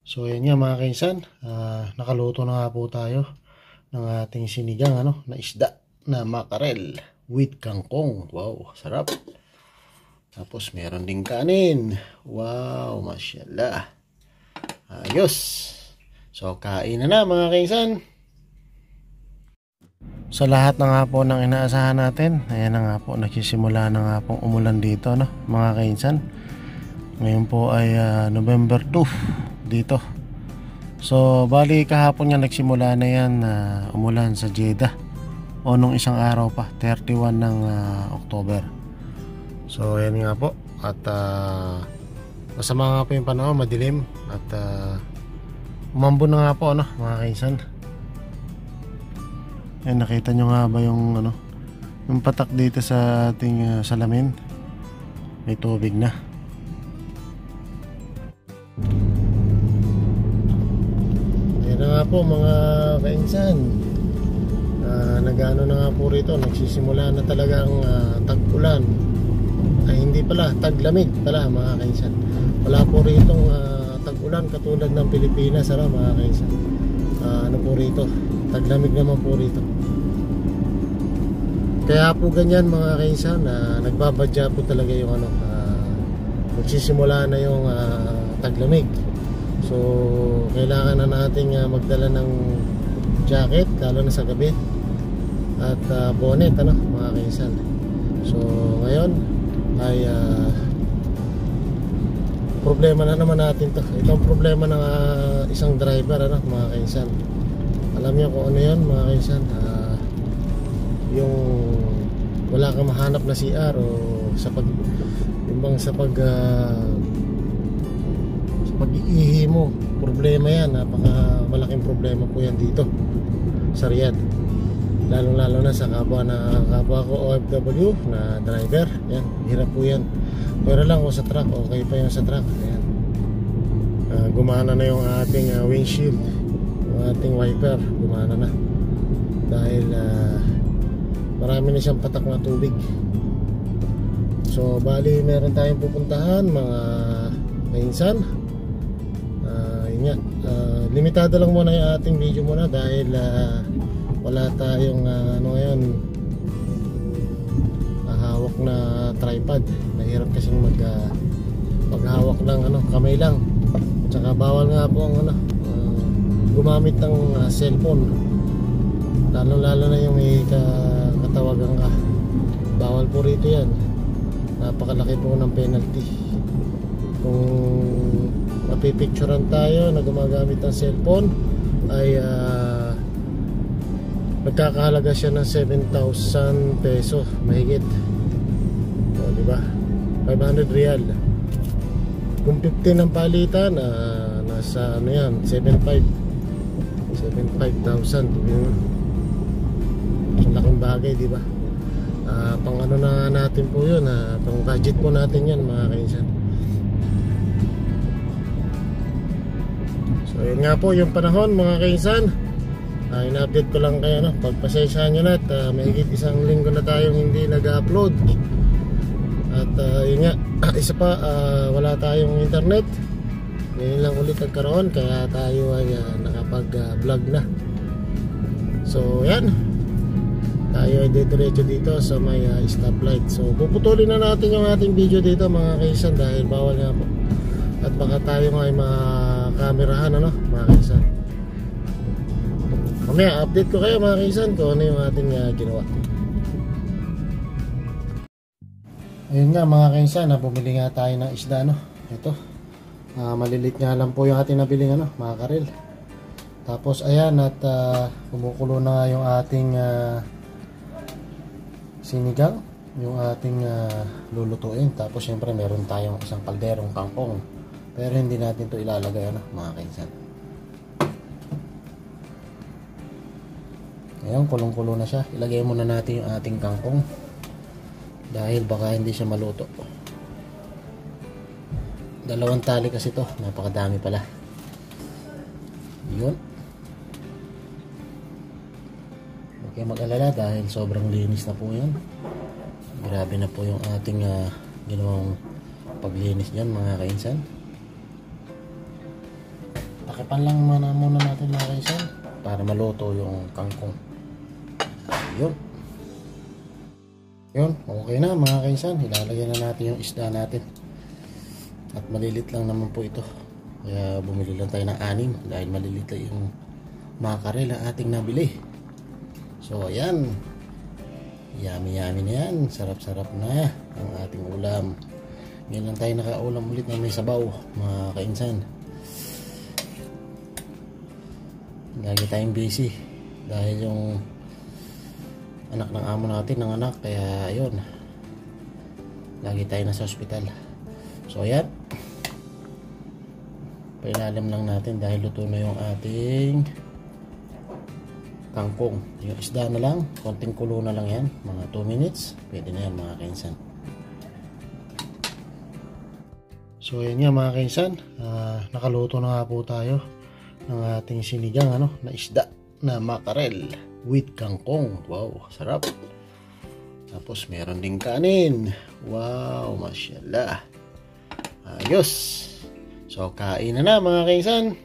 So yan nga mga kainsan, nakaluto na nga po tayo ng ating sinigang na isda na makarel with kangkong. Wow, sarap. Tapos meron ding kanin. Wow, masyaallah. Ayos. So kain na mga kainsan. Sa lahat na nga po ng inaasahan natin, ayan na nga po, nagsisimula na nga pong umulan dito mga kainsan. Ngayon po ay November 2 dito. So bali kahapon nga nagsimula na yan umulan sa Jeddah, o nung isang araw pa, 31 ng October. So yan nga po. At masama nga po yung panahon, madilim. At umambon na nga po mga kainsan. Ayan, nakita nyo nga ba yung yung patak dito sa ating salamin? May tubig na. Ayan na nga po mga kainsan. Nagano na nga po rito, nagsisimula na talagang tag-ulan. Ay hindi pala, taglamig pala mga kainsan. Wala po rito tag-ulan katulad ng Pilipinas mga kainsan. Ano po rito, taglamig naman po rito. Kaya po ganyan mga kainsan, nagbabadya po talaga yung magsisimula na yung taglamig. So kailangan na nating magdala ng jacket lalo na sa gabi, at bonnet mga kainsan. So ngayon ay problema na naman natin to. Ito ang problema ng isang driver mga kainsan. Alam niyo kung ano yan mga kainsan, yung wala kang mahanap na CR o sa pag-iihi mo, problema yan. Napaka malaking problema po yan dito sa Riyadh, lalo na sa kapwa ko OFW na driver. Yan, hirap po yan. Pero lang kung sa truck, okay pa yung sa truck. Ayan. Gumana na yung ating windshield, yung ating wiper gumana na dahil marami na siyang patak na tubig. So bali meron tayong pupuntahan mga kainsan. Yun nga, limitado lang muna yung ating video muna dahil wala tayong ngayon hawak na tripod. Mahirap kasing maghawak ng kamay lang. Tsaka bawal nga po ang gumamit ng cellphone, lalo na yung may katawagan ka. Bawal po rito yan. Napakalaki po ng penalty kung mapipicturean tayo na gumagamit ng cellphone. Ay nagkakahalaga siya ng 7,000 peso mahigit. O diba, 500 riyal. Kung 15 ang palitan, nasa yan, 75,000. Laking bagay, di ba? Pang na natin po yun, pang budget po natin yan mga kainsan. So yun nga po yung panahon mga kainsan. In-update ko lang kayo pagpasensyahan nyo na at mahigit isang linggo na tayong hindi nag-upload. At yun nga, isa pa, wala tayong internet. Ngayon lang ulit nagkaroon, kaya tayo ay nakapag-vlog na. So yan, tayo ay diretso dito sa may stoplight. So puputulin na natin yung ating video dito mga kaisan dahil bawal nga po. At baka tayo ay makamerahan mga kaisan. Mamaya update ko kayo mga kaisan kung ano yung ating ginawa. Ayun nga mga kaisan, bumili nga tayo ng isda ito. Malilit nga lang po yung ating nabiling mga karel. Tapos ayan, at kumukulo na yung ating sinigang, yung ating lulutuin. Tapos syempre meron tayong isang kalderong kangkong, pero hindi natin to ilalagay mga kainsan. Ayan, kulong-kulo na siya. Ilagay muna natin yung ating kangkong dahil baka hindi siya maluto. Dalawang tali kasi to, napakadami pala. Yun. Okay, mag-alala dahil sobrang linis na po yan. Grabe na po yung ating ginawang paglinis dyan mga kainsan. Takipan lang muna natin mga kaisan para maluto yung kangkong. Yun. Yun, okay na mga kaisan. Ilalagyan na natin yung isda natin. At malilit lang naman po ito. Kaya bumili lang tayo ng 6 dahil malilit lang yung mackerel na ating nabili. So ayan. Yummy na yan. Sarap-sarap na ang ating ulam. Ngayon lang tayo nakaulam ulit na may sabaw mga kainsan. Lagi tayong busy dahil yung anak ng amo natin nanganak, kaya ayun, lagi tayo nasa ospital. So ayan, pailalim lang natin dahil luto na yung ating kangkong. Yung isda na lang, konting kulo na lang yan, mga 2 minutes pwede na yan mga kainsan. So ayan nga mga kainsan, nakaluto na nga po tayo ng ating sinigang na isda na mackerel with kangkong. Wow, sarap. Tapos meron ding kanin. Wow, mashallah. Ayos. So kain na mga kainsan.